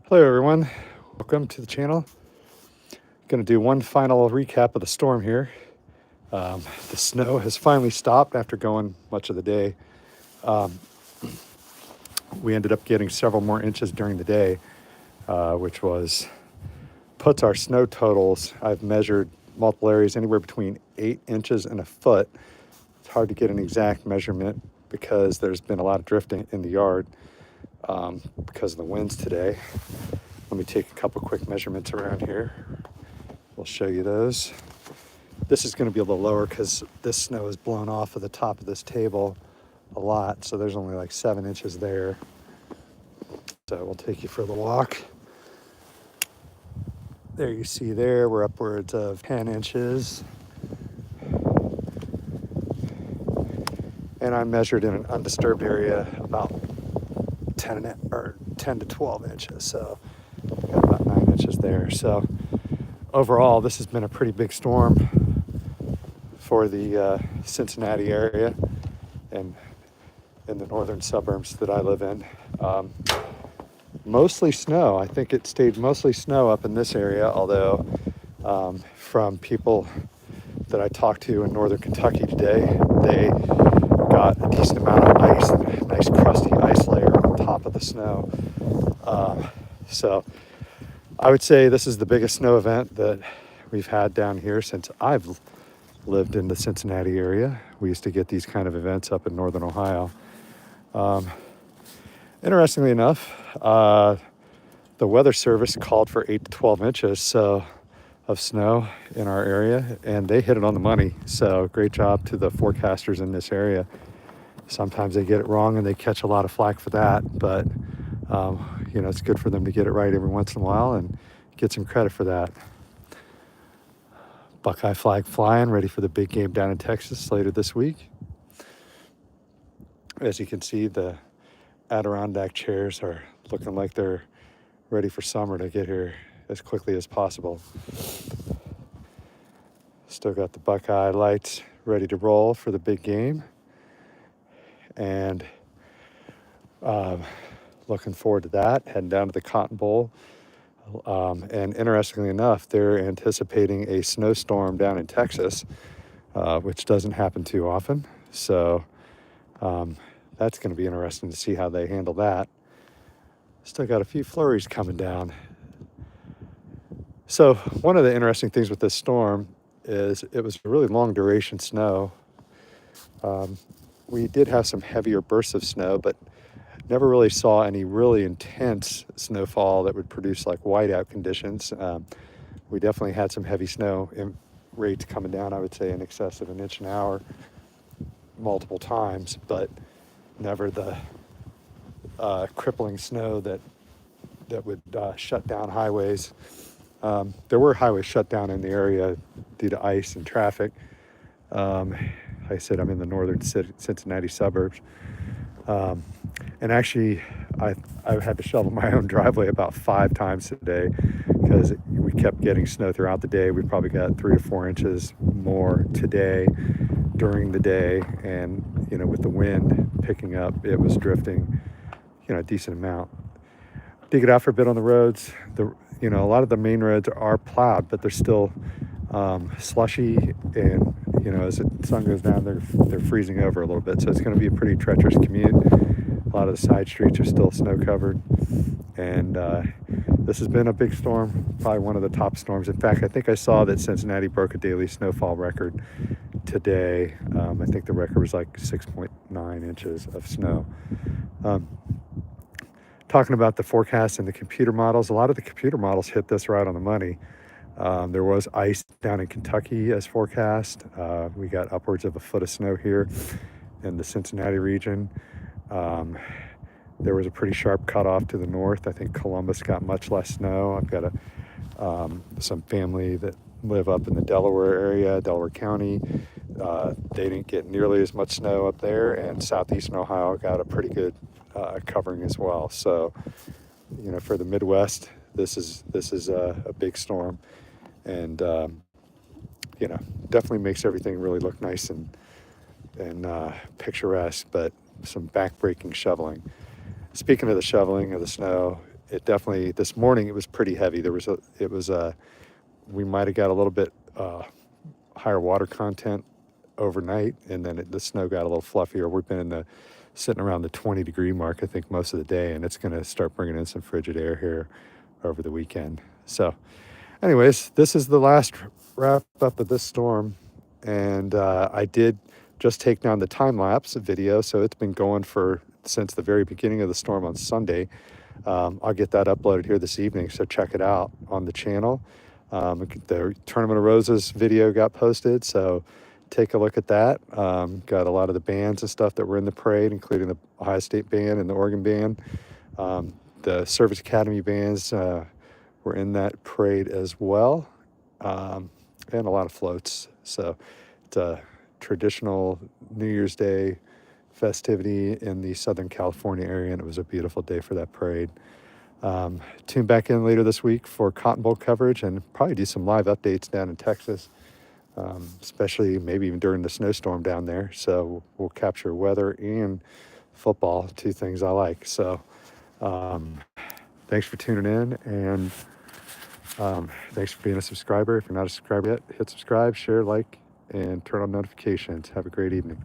Hello everyone, welcome to the channel. Going to do one final recap of the storm here. The snow has finally stopped after going much of the day. We ended up getting several more inches during the day, which puts our snow totals. I've measured multiple areas anywhere between 8 inches and a foot. It's hard to get an exact measurement because there's been a lot of drifting in the yard because of the winds today. Let me take a couple quick measurements around here. We'll show you those. This is going to be a little lower because this snow is blown off of the top of this table a lot, so there's only like 7 inches there. So we'll take you for the walk. There you see there, we're upwards of 10 inches. And I measured in an undisturbed area about 10 to 12 inches, so got about 9 inches there. So overall, this has been a pretty big storm for the Cincinnati area and in the northern suburbs that I live in. Mostly snow. I think it stayed mostly snow up in this area, although from people that I talked to in northern Kentucky today, they got a decent amount of ice and a nice crusty ice layer on top of the snow. So I would say this is the biggest snow event that we've had down here since I've lived in the Cincinnati area. We used to get these kind of events up in northern Ohio. Interestingly enough, the Weather Service called for 8 to 12 inches of snow in our area, and they hit it on the money. So great job to the forecasters in this area. Sometimes they get it wrong and they catch a lot of flack for that, but it's good for them to get it right every once in a while and get some credit for that. Buckeye flag flying, ready for the big game down in Texas later this week. As you can see, the Adirondack chairs are looking like they're ready for summer to get here as quickly as possible. Still got the Buckeye lights ready to roll for the big game. And looking forward to that, heading down to the Cotton Bowl. And interestingly enough, they're anticipating a snowstorm down in Texas, which doesn't happen too often. So that's going to be interesting to see how they handle that. Still got a few flurries coming down. So one of the interesting things with this storm is it was a really long duration snow. We did have some heavier bursts of snow, but never really saw any really intense snowfall that would produce like whiteout conditions. We definitely had some heavy snow rates coming down, I would say in excess of 1 inch an hour multiple times, but never the crippling snow that would shut down highways. There were highways shut down in the area due to ice and traffic. Like I said, I'm in the northern Cincinnati suburbs. And actually, I've had to shovel my own driveway about 5 times today because we kept getting snow throughout the day. We probably got 3 to 4 inches more today during the day. And, with the wind picking up, it was drifting, a decent amount. Dig it out for a bit on the roads. A lot of the main roads are plowed, but they're still slushy, and as the sun goes down, they're freezing over a little bit. So it's going to be a pretty treacherous commute. A lot of the side streets are still snow covered, and this has been a big storm, probably one of the top storms. In fact, I think I saw that Cincinnati broke a daily snowfall record today. I think the record was like 6.9 inches of snow. Talking about the forecast and the computer models, a lot of the computer models hit this right on the money. There was ice down in Kentucky as forecast. We got upwards of 1 foot of snow here in the Cincinnati region. There was a pretty sharp cutoff to the north. I think Columbus got much less snow. I've got some family that live up in the Delaware area, Delaware County. They didn't get nearly as much snow up there, and southeastern Ohio got a pretty good covering as well. So, for the Midwest, this is a big storm, and definitely makes everything really look nice and picturesque, but some back-breaking shoveling. Speaking of the shoveling of the snow, it definitely, this morning it was pretty heavy. We might have got a little bit higher water content overnight, and then the snow got a little fluffier. We've been sitting around the 20-degree mark, I think, most of the day, and it's going to start bringing in some frigid air here over the weekend. So anyways, this is the last wrap up of this storm, and I did just take down the time-lapse video, so it's been going since the very beginning of the storm on Sunday. I'll get that uploaded here this evening, so check it out on the channel. The Tournament of Roses video got posted, so take a look at that. Got a lot of the bands and stuff that were in the parade, including the Ohio State Band and the Oregon Band. The Service Academy bands were in that parade as well, and a lot of floats. So it's a traditional New Year's Day festivity in the Southern California area, and it was a beautiful day for that parade. Tune back in later this week for Cotton Bowl coverage, and probably do some live updates down in Texas, especially maybe even during the snowstorm down there. So we'll capture weather and football, two things I like. So thanks for tuning in, and thanks for being a subscriber. If you're not a subscriber yet, hit subscribe, share, like, and turn on notifications. Have a great evening.